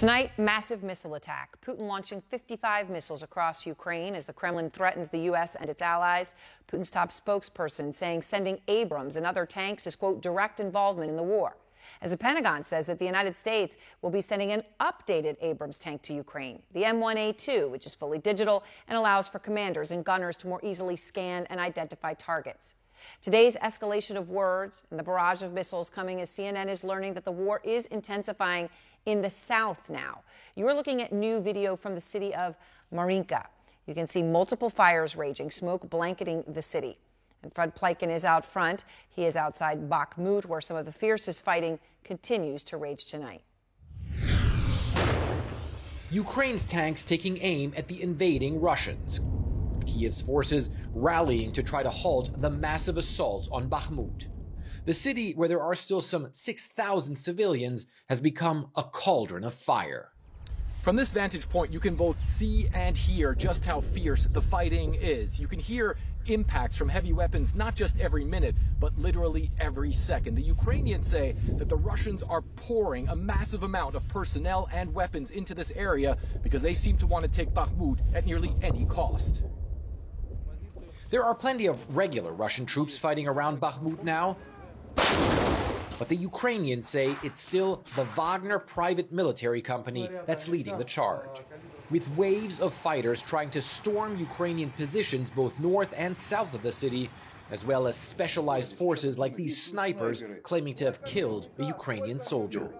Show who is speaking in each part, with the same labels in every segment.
Speaker 1: Tonight, massive missile attack. Putin launching 55 missiles across Ukraine as the Kremlin threatens the U.S. and its allies. Putin's top spokesperson saying sending Abrams and other tanks is, quote, direct involvement in the war. As the Pentagon says that the United States will be sending an updated Abrams tank to Ukraine, the M1A2, which is fully digital and allows for commanders and gunners to more easily scan and identify targets. Today's escalation of words and the barrage of missiles coming as CNN is learning that the war is intensifying in the south now. You're looking at new video from the city of Marinka. You can see multiple fires raging, smoke blanketing the city. And Fred Pleiken is out front. He is outside Bakhmut, where some of the fiercest fighting continues to rage tonight.
Speaker 2: Ukraine's tanks taking aim at the invading Russians. Kiev's forces rallying to try to halt the massive assault on Bakhmut. The city, where there are still some 6,000 civilians, has become a cauldron of fire.
Speaker 3: From this vantage point, you can both see and hear just how fierce the fighting is. You can hear impacts from heavy weapons not just every minute, but literally every second. The Ukrainians say that the Russians are pouring a massive amount of personnel and weapons into this area because they seem to want to take Bakhmut at nearly any cost.
Speaker 2: There are plenty of regular Russian troops fighting around Bakhmut now, but the Ukrainians say it's still the Wagner private military company that's leading the charge, with waves of fighters trying to storm Ukrainian positions both north and south of the city, as well as specialized forces like these snipers claiming to have killed a Ukrainian soldier.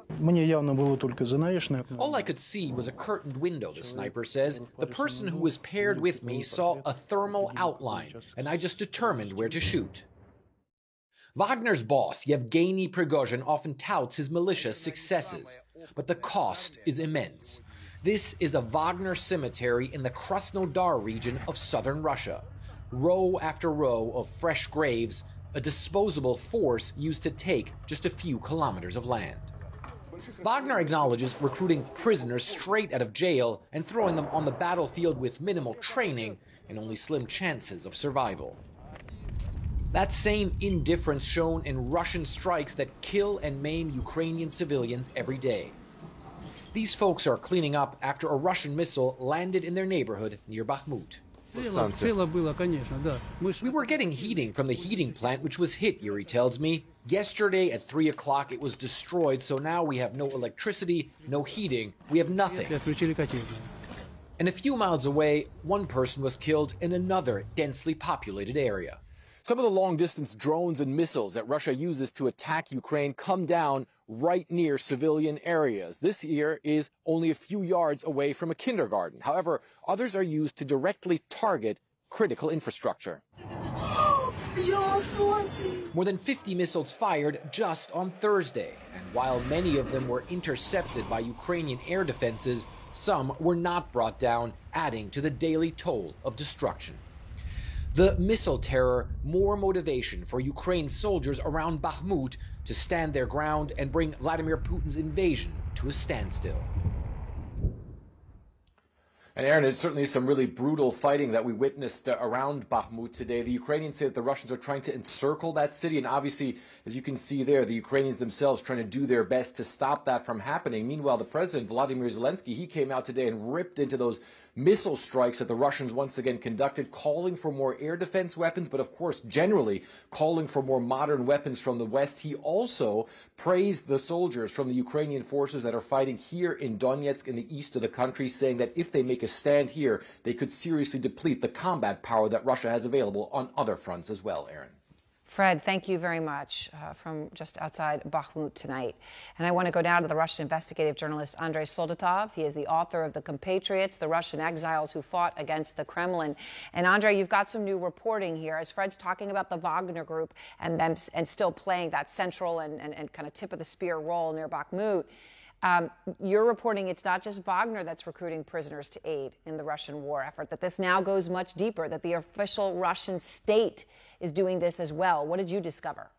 Speaker 2: All I could see was a curtained window, the sniper says. The person who was paired with me saw a thermal outline, and I just determined where to shoot. Wagner's boss, Yevgeny Prigozhin, often touts his militia's successes, but the cost is immense. This is a Wagner cemetery in the Krasnodar region of southern Russia. Row after row of fresh graves, a disposable force used to take just a few kilometers of land. Wagner acknowledges recruiting prisoners straight out of jail and throwing them on the battlefield with minimal training and only slim chances of survival. That same indifference shown in Russian strikes that kill and maim Ukrainian civilians every day. These folks are cleaning up after a Russian missile landed in their neighborhood near Bakhmut. We were getting heating from the heating plant, which was hit, Yuri tells me. Yesterday at 3 o'clock it was destroyed, so now we have no electricity, no heating, we have nothing. And a few miles away, one person was killed in another densely populated area.
Speaker 3: Some of the long-distance drones and missiles that Russia uses to attack Ukraine come down right near civilian areas. This here is only a few yards away from a kindergarten. However, others are used to directly target critical infrastructure. More than 50 missiles fired just on Thursday. And while many of them were intercepted by Ukrainian air defenses, some were not brought down, adding to the daily toll of destruction. The missile terror, more motivation for Ukraine's soldiers around Bakhmut to stand their ground and bring Vladimir Putin's invasion to a standstill.
Speaker 4: And Aaron, it's certainly some really brutal fighting that we witnessed around Bakhmut today. The Ukrainians say that the Russians are trying to encircle that city, and obviously, as you can see there, the Ukrainians themselves trying to do their best to stop that from happening. Meanwhile, the president, Volodymyr Zelensky, he came out today and ripped into those missile strikes that the Russians once again conducted, calling for more air defense weapons, but of course, generally calling for more modern weapons from the West. He also praised the soldiers from the Ukrainian forces that are fighting here in Donetsk in the east of the country, saying that if they make a stand here, they could seriously deplete the combat power that Russia has available on other fronts as well, Aaron.
Speaker 1: Fred, thank you very much from just outside Bakhmut tonight. And I want to go down to the Russian investigative journalist Andrei Soldatov. He is the author of The Compatriots, the Russian exiles who fought against the Kremlin. And Andrei, you've got some new reporting here. As Fred's talking about the Wagner Group and them and still playing that central and kind of tip of the spear role near Bakhmut, you're reporting it's not just Wagner that's recruiting prisoners to aid in the Russian war effort, that this now goes much deeper, that the official Russian state is doing this as well. What did you discover?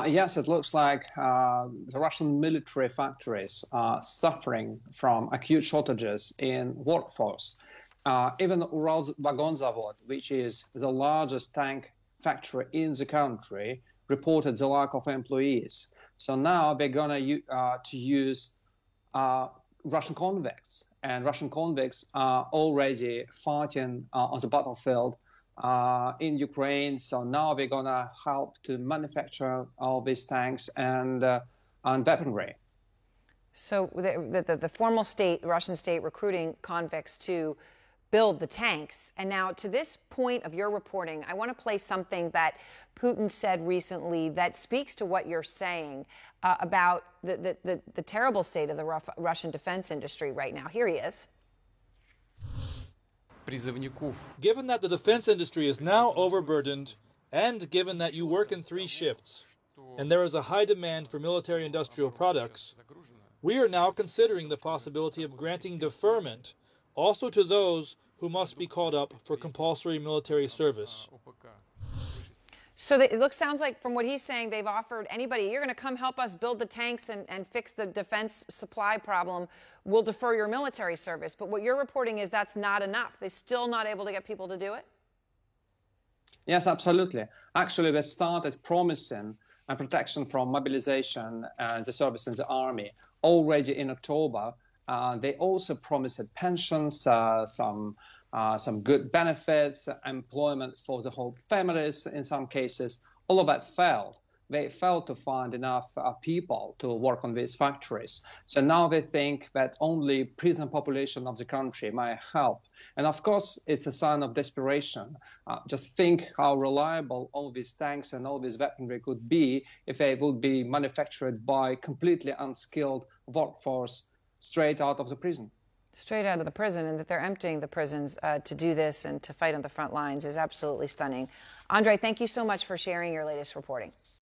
Speaker 5: Yes, it looks like the Russian military factories are suffering from acute shortages in workforce. Even Uralvagonzavod, which is the largest tank factory in the country, reported the lack of employees. So now they're going to use Russian convicts, and Russian convicts are already fighting on the battlefield in Ukraine. So now we're going to help to manufacture all these tanks and weaponry.
Speaker 1: So the formal state, Russian state, recruiting convicts to build the tanks. And now, to this point of your reporting, I want to play something that Putin said recently that speaks to what you're saying about the terrible state of the Russian defense industry right now. Here he is.
Speaker 6: Given that the defense industry is now overburdened, and given that you work in 3 shifts, and there is a high demand for military industrial products, we are now considering the possibility of granting deferment also to those who must be called up for compulsory military service.
Speaker 1: So sounds like from what he's saying, they've offered anybody, you're going to come help us build the tanks and fix the defense supply problem, we'll defer your military service. But what you're reporting is that's not enough. They're still not able to get people to do it?
Speaker 5: Yes, absolutely. Actually, they started promising protection from mobilization and the service in the army already in October. They also promised pensions, some good benefits, employment for the whole families in some cases. All of that failed. They failed to find enough people to work on these factories. So now they think that only prison population of the country might help. And of course, it's a sign of desperation. Just think how reliable all these tanks and all this weaponry could be if they would be manufactured by completely unskilled workforce straight out of the prison.
Speaker 1: Straight out of the prison, and that they're emptying the prisons to do this and to fight on the front lines is absolutely stunning. Andrei, thank you so much for sharing your latest reporting.